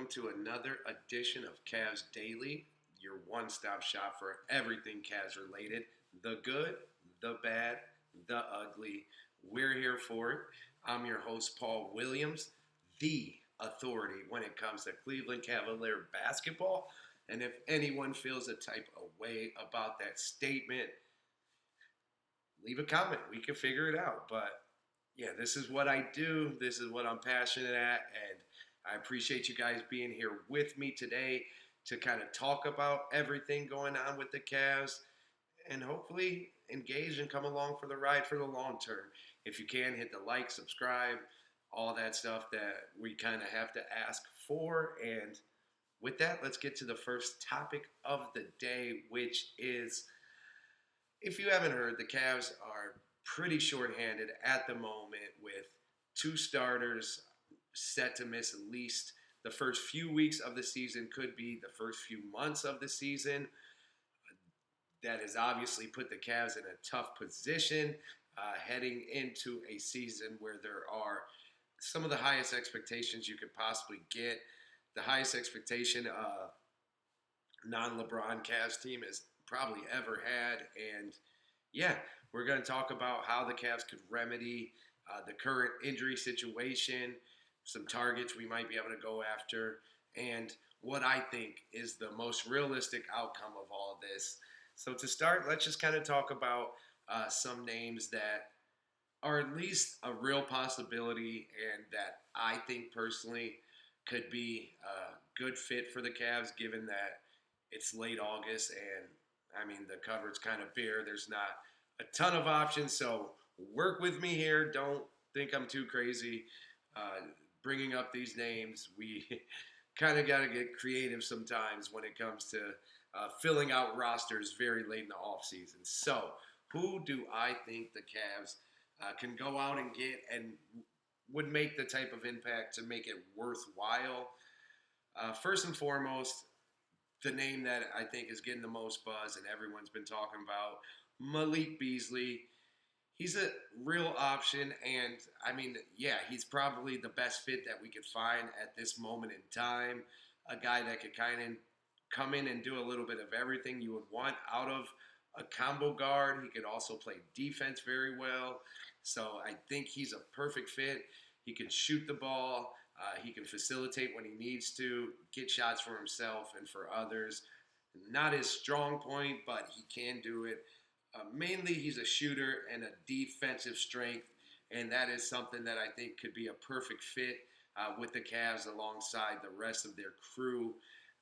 welcome to another edition of Cavs Daily, your one-stop shop for everything Cavs related, the good, the bad, the ugly. We're here for it. I'm your host, Paul Williams, the authority when it comes to Cleveland Cavalier basketball. And if anyone feels a type of way about that statement, leave a comment. We can figure it out. But yeah, this is what I do. This is what I'm passionate at. And I appreciate you guys being here with me today to kind of talk about everything going on with the Cavs and hopefully engage and come along for the ride for the long term. If you can, hit the like, subscribe, all that stuff that we kind of have to ask for. And with that, let's get to the first topic of the day, which is, if you haven't heard, the Cavs are pretty shorthanded at the moment with two starters set to miss at least the first few weeks of the season, could be the first few months of the season. That has obviously put the Cavs in a tough position heading into a season where there are some of the highest expectations you could possibly get. The highest expectation non-LeBron Cavs team has probably ever had. And yeah, we're going to talk about how the Cavs could remedy the current injury situation, some targets we might be able to go after, and what I think is the most realistic outcome of all of this. So to start, let's just kind of talk about some names that are at least a real possibility and that I think personally could be a good fit for the Cavs, given that it's late August and, I mean, the cupboard's kind of bare. There's not a ton of options, so work with me here. Don't think I'm too crazy bringing up these names. We kind of got to get creative sometimes when it comes to filling out rosters very late in the offseason. So who do I think the Cavs can go out and get and would make the type of impact to make it worthwhile? First and foremost, the name that I think is getting the most buzz and everyone's been talking about, Malik Beasley. He's a real option, and I mean, yeah, he's probably the best fit that we could find at this moment in time. A guy that could kind of come in and do a little bit of everything you would want out of a combo guard. He could also play defense very well. So I think he's a perfect fit. He can shoot the ball. He can facilitate when he needs to, get shots for himself and for others. Not his strong point, but he can do it. Mainly, he's a shooter and a defensive strength, and that is something that I think could be a perfect fit with the Cavs alongside the rest of their crew.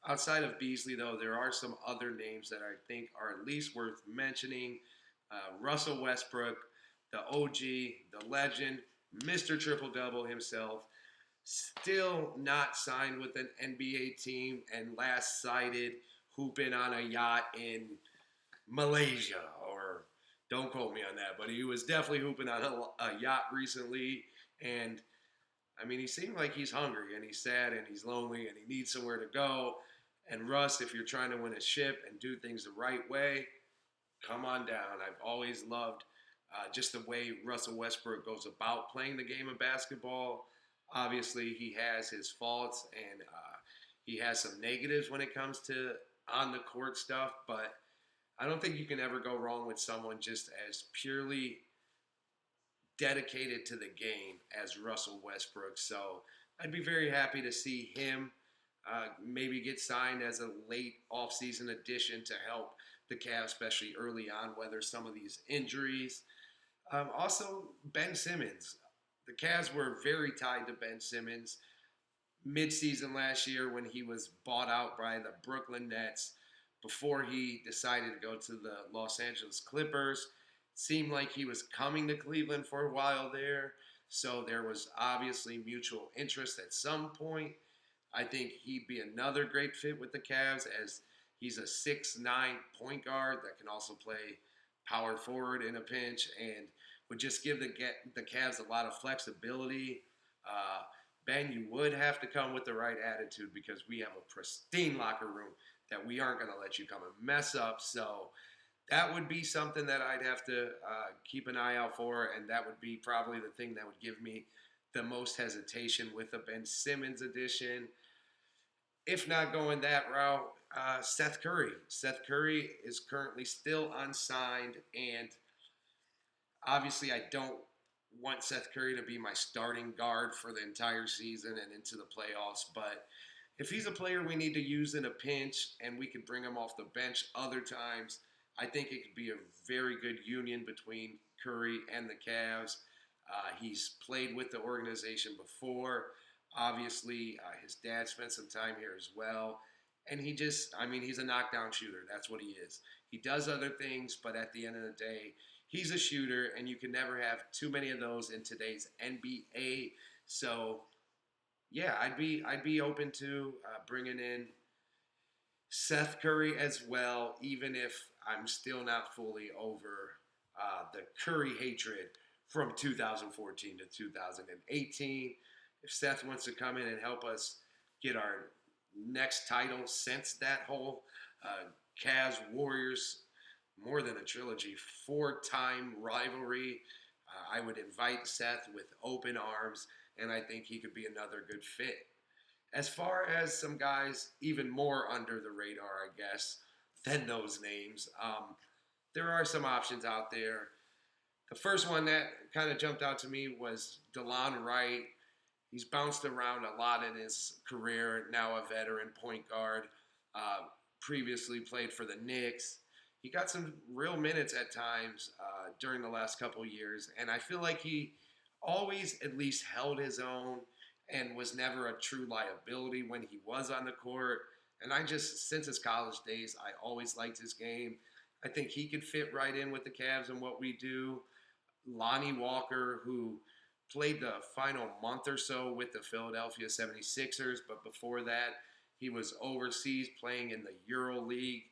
Outside of Beasley, though, there are some other names that I think are at least worth mentioning. Russell Westbrook, the OG, the legend, Mr. Triple-Double himself, still not signed with an NBA team and last sighted hooping on a yacht in Malaysia, or don't quote me on that, but he was definitely hooping on a yacht recently. And I mean, he seemed like he's hungry and he's sad and he's lonely and he needs somewhere to go. And Russ, if you're trying to win a ship and do things the right way, come on down. I've always loved just the way Russell Westbrook goes about playing the game of basketball. Obviously, he has his faults and he has some negatives when it comes to on the court stuff, but I don't think you can ever go wrong with someone just as purely dedicated to the game as Russell Westbrook. So I'd be very happy to see him maybe get signed as a late offseason addition to help the Cavs, especially early on, weather some of these injuries. Also, Ben Simmons. The Cavs were very tied to Ben Simmons mid-season last year when he was bought out by the Brooklyn Nets before he decided to go to the Los Angeles Clippers. Seemed like he was coming to Cleveland for a while there, so there was obviously mutual interest at some point. I think he'd be another great fit with the Cavs as he's a 6'9" point guard that can also play power forward in a pinch and would just give the Cavs a lot of flexibility. Ben, you would have to come with the right attitude because we have a pristine locker room that we aren't going to let you come and mess up. So that would be something that I'd have to keep an eye out for, and that would be probably the thing that would give me the most hesitation with a Ben Simmons addition. if not going that route, Seth Curry. Seth Curry is currently still unsigned, and obviously, I don't want Seth Curry to be my starting guard for the entire season and into the playoffs. But if he's a player we need to use in a pinch and we could bring him off the bench other times, I think it could be a very good union between Curry and the Cavs. He's played with the organization before. Obviously, his dad spent some time here as well. And he's a knockdown shooter. That's what he is. He does other things, but at the end of the day, he's a shooter, and you can never have too many of those in today's NBA. So, yeah, I'd be open to bringing in Seth Curry as well, even if I'm still not fully over the Curry hatred from 2014 to 2018. If Seth wants to come in and help us get our next title since that whole Cavs Warriors, more than a trilogy, 4-time rivalry, I would invite Seth with open arms, and I think he could be another good fit. As far as some guys even more under the radar, I guess, than those names, there are some options out there. The first one that kind of jumped out to me was DeLon Wright. He's bounced around a lot in his career, now a veteran point guard. Previously played for the Knicks. He got some real minutes at times during the last couple years, and I feel like he always at least held his own and was never a true liability when he was on the court. And since his college days, I always liked his game. I think he could fit right in with the Cavs and what we do. Lonnie Walker, who played the final month or so with the Philadelphia 76ers, but before that, he was overseas playing in the Euro League.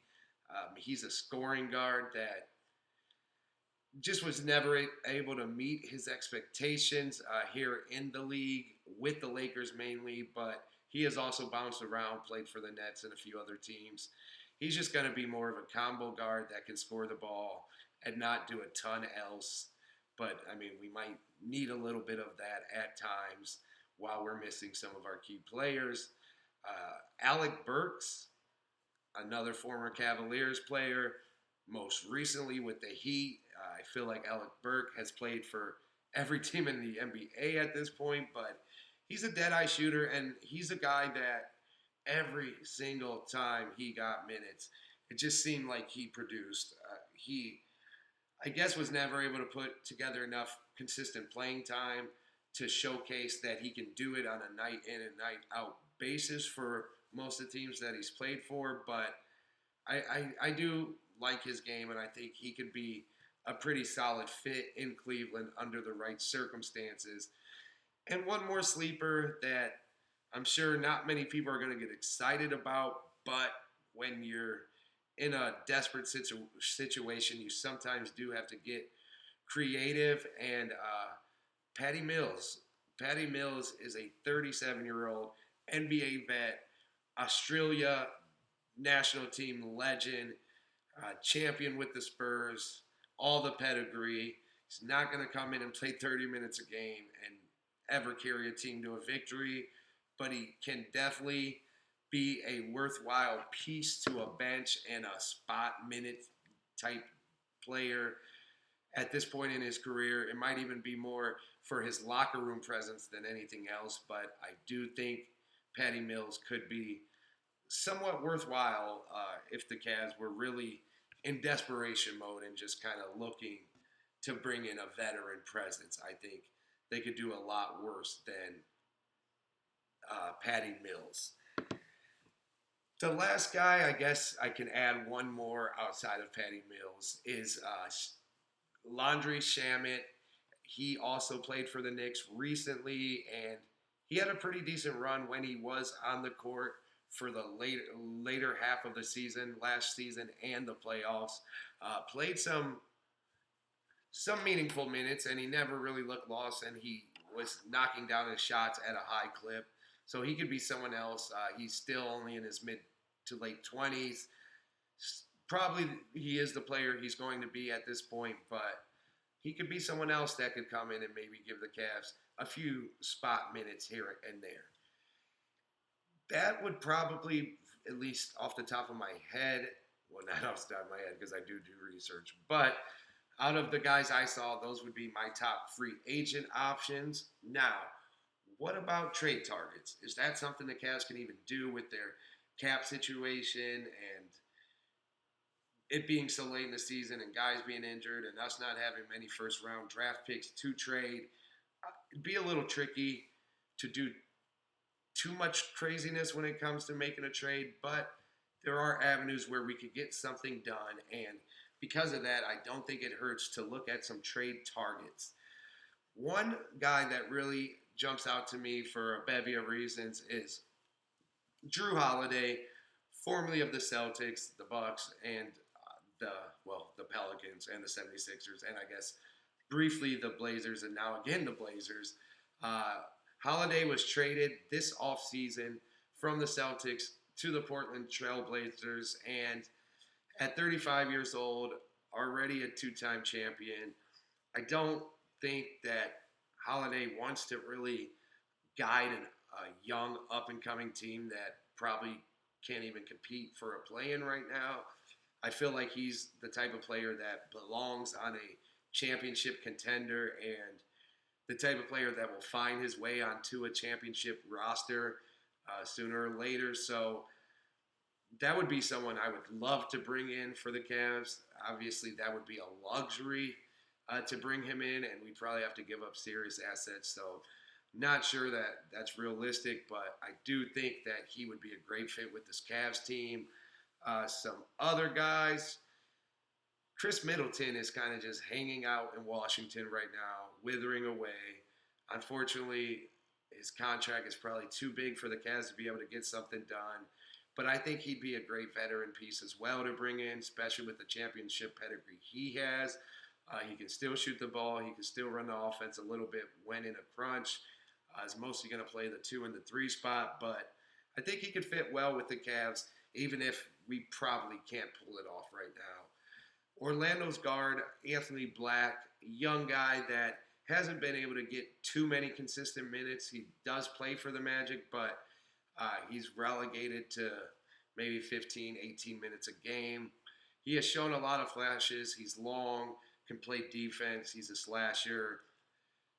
He's a scoring guard that just was never able to meet his expectations here in the league with the Lakers mainly, but he has also bounced around, played for the Nets and a few other teams. He's just going to be more of a combo guard that can score the ball and not do a ton else. But, we might need a little bit of that at times while we're missing some of our key players. Alec Burks, another former Cavaliers player, most recently with the Heat. I feel like Alec Burke has played for every team in the NBA at this point, but he's a dead-eye shooter, and he's a guy that every single time he got minutes, it just seemed like he produced. He, I guess, was never able to put together enough consistent playing time to showcase that he can do it on a night in and night out basis for most of the teams that he's played for, but I do like his game, and I think he could be a pretty solid fit in Cleveland under the right circumstances. And one more sleeper that I'm sure not many people are going to get excited about, but when you're in a desperate situation, you sometimes do have to get creative, and Patty Mills. Patty Mills is a 37-year-old NBA vet, Australia national team legend, champion with the Spurs, all the pedigree. He's not going to come in and play 30 minutes a game and ever carry a team to a victory, but he can definitely be a worthwhile piece to a bench and a spot minute type player at this point in his career. It might even be more for his locker room presence than anything else, but I do think Patty Mills could be somewhat worthwhile if the Cavs were really in desperation mode and just kind of looking to bring in a veteran presence. I think they could do a lot worse than Patty Mills. The last guy, I guess I can add one more outside of Patty Mills, is Landry Shamet. He also played for the Knicks recently, and he had a pretty decent run when he was on the court for the later half of the season, last season, and the playoffs. Played some meaningful minutes, and he never really looked lost, and he was knocking down his shots at a high clip. So he could be someone else. He's still only in his mid to late 20s. Probably he is the player he's going to be at this point, but he could be someone else that could come in and maybe give the Cavs a few spot minutes here and there. That would probably, at least off the top of my head, well, not off the top of my head because I do research, but out of the guys I saw, those would be my top free agent options. Now, what about trade targets? Is that something the Cavs can even do with their cap situation and it being so late in the season and guys being injured and us not having many first round draft picks to trade? It'd be a little tricky to do too much craziness when it comes to making a trade, but there are avenues where we could get something done. And because of that, I don't think it hurts to look at some trade targets. One guy that really jumps out to me for a bevy of reasons is Drew Holiday, formerly of the Celtics, the Bucks, and the Pelicans and the 76ers, and I guess briefly the Blazers, and now again the Blazers. Holiday was traded this offseason from the Celtics to the Portland Trail Blazers, and at 35 years old, already a two-time champion, I don't think that Holiday wants to really guide a young up-and-coming team that probably can't even compete for a play-in right now. I feel like he's the type of player that belongs on a championship contender and the type of player that will find his way onto a championship roster sooner or later. So that would be someone I would love to bring in for the Cavs. Obviously, that would be a luxury to bring him in, and we'd probably have to give up serious assets. So not sure that that's realistic, but I do think that he would be a great fit with this Cavs team. Some other guys, Chris Middleton is kind of just hanging out in Washington right now, withering away. Unfortunately, his contract is probably too big for the Cavs to be able to get something done. But I think he'd be a great veteran piece as well to bring in, especially with the championship pedigree he has. He can still shoot the ball. He can still run the offense a little bit when in a crunch. He's mostly going to play the 2 and the 3 spot, but I think he could fit well with the Cavs, even if we probably can't pull it off right now. Orlando's guard, Anthony Black, young guy that hasn't been able to get too many consistent minutes. He does play for the Magic, but he's relegated to maybe 15, 18 minutes a game. He has shown a lot of flashes. He's long, can play defense. He's a slasher.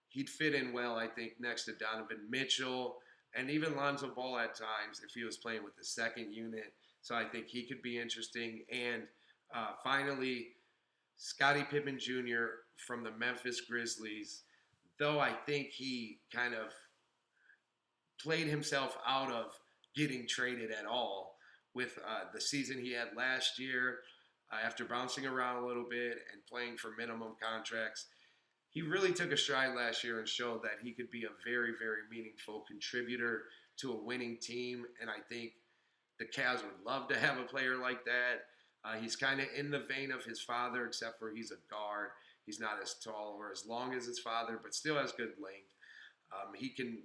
He'd fit in well, I think, next to Donovan Mitchell and even Lonzo Ball at times if he was playing with the second unit. So I think he could be interesting. And finally, Scottie Pippen Jr. from the Memphis Grizzlies, though I think he kind of played himself out of getting traded at all with the season he had last year after bouncing around a little bit and playing for minimum contracts. He really took a stride last year and showed that he could be a very, very meaningful contributor to a winning team. And I think the Cavs would love to have a player like that. He's kind of in the vein of his father, except for he's a guard. He's not as tall or as long as his father, but still has good length. He can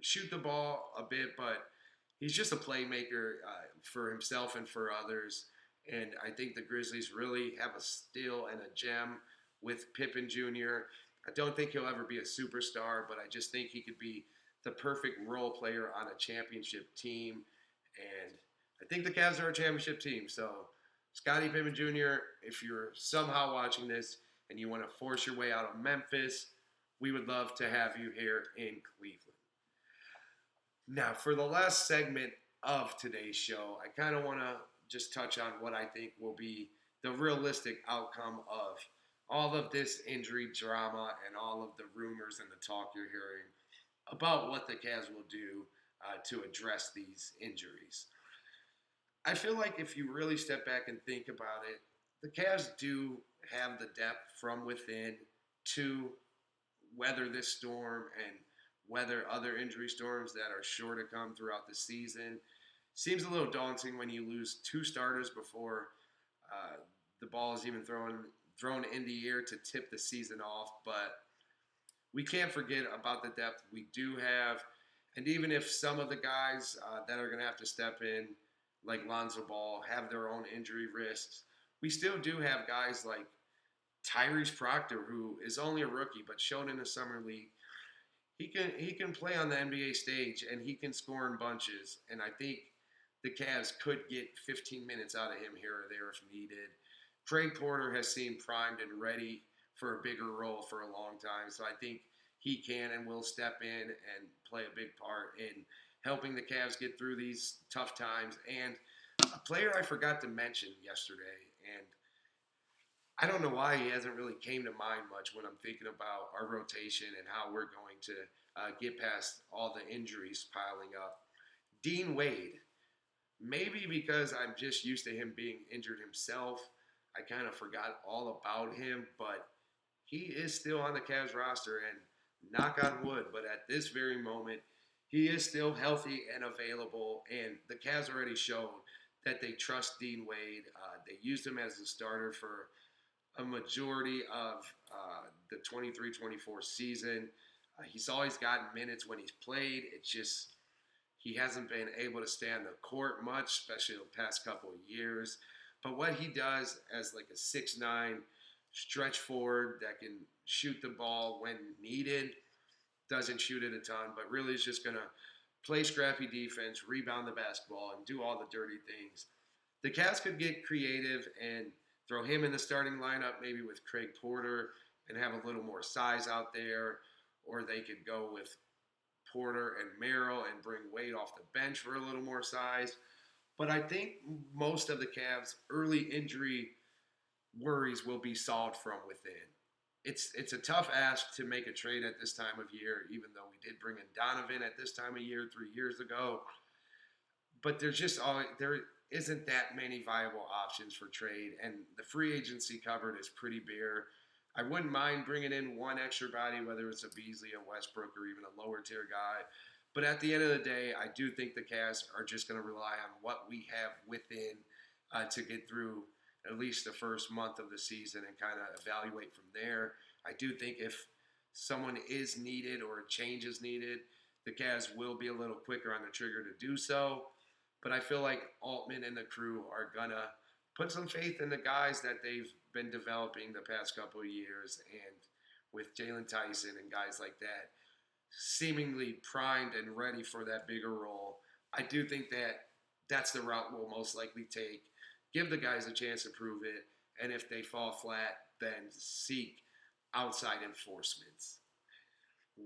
shoot the ball a bit, but he's just a playmaker for himself and for others. And I think the Grizzlies really have a steal and a gem with Pippen Jr. I don't think he'll ever be a superstar, but I just think he could be the perfect role player on a championship team. And I think the Cavs are a championship team. So, Scottie Pippen Jr., if you're somehow watching this and you want to force your way out of Memphis, we would love to have you here in Cleveland. Now, for the last segment of today's show, I kind of want to just touch on what I think will be the realistic outcome of all of this injury drama and all of the rumors and the talk you're hearing about what the Cavs will do to address these injuries. I feel like if you really step back and think about it, the Cavs do have the depth from within to weather this storm and weather other injury storms that are sure to come throughout the season. Seems a little daunting when you lose 2 starters before the ball is even thrown in the air to tip the season off, but we can't forget about the depth we do have. And even if some of the guys that are going to have to step in, like Lonzo Ball, have their own injury risks, we still do have guys like Tyrese Proctor, who is only a rookie, but showed in the summer league he can play on the NBA stage and he can score in bunches. And I think the Cavs could get 15 minutes out of him here or there if needed. Craig Porter has seemed primed and ready for a bigger role for a long time, so I think he can and will step in and play a big part in helping the Cavs get through these tough times. And a player I forgot to mention yesterday, and I don't know why he hasn't really came to mind much when I'm thinking about our rotation and how we're going to get past all the injuries piling up. Dean Wade, maybe because I'm just used to him being injured himself, I kind of forgot all about him, but he is still on the Cavs roster, and knock on wood, but at this very moment, he is still healthy and available, and the Cavs already showed that they trust Dean Wade. They used him as a starter for a majority of the 23-24 season. He's always gotten minutes when he's played. It's just he hasn't been able to stay on the court much, especially the past couple of years. But what he does as like a 6'9" stretch forward that can shoot the ball when needed, doesn't shoot it a ton, but really is just going to play scrappy defense, rebound the basketball, and do all the dirty things. The Cavs could get creative and throw him in the starting lineup, maybe with Craig Porter, and have a little more size out there, or they could go with Porter and Merrill and bring Wade off the bench for a little more size. But I think most of the Cavs' early injury worries will be solved from within. It's a tough ask to make a trade at this time of year, even though we did bring in Donovan at this time of year 3 years ago. But there isn't that many viable options for trade, and the free agency cupboard is pretty bare. I wouldn't mind bringing in one extra body, whether it's a Beasley, a Westbrook, or even a lower tier guy. But at the end of the day, I do think the Cavs are just going to rely on what we have within to get through at least the first month of the season and kind of evaluate from there. I do think if someone is needed or a change is needed, the Cavs will be a little quicker on the trigger to do so. But I feel like Altman and the crew are going to put some faith in the guys that they've been developing the past couple of years. And with Jalen Tyson and guys like that, seemingly primed and ready for that bigger role, I do think that that's the route we'll most likely take. Give the guys a chance to prove it, and if they fall flat, then seek outside enforcements.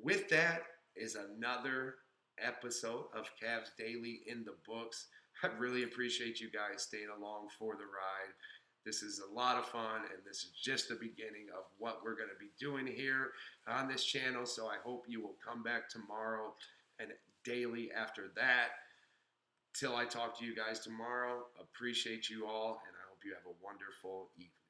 With that is another episode of Cavs Daily in the books. I really appreciate you guys staying along for the ride. This is a lot of fun, and this is just the beginning of what we're going to be doing here on this channel. So I hope you will come back tomorrow and daily after that. Till I talk to you guys tomorrow, appreciate you all, and I hope you have a wonderful evening.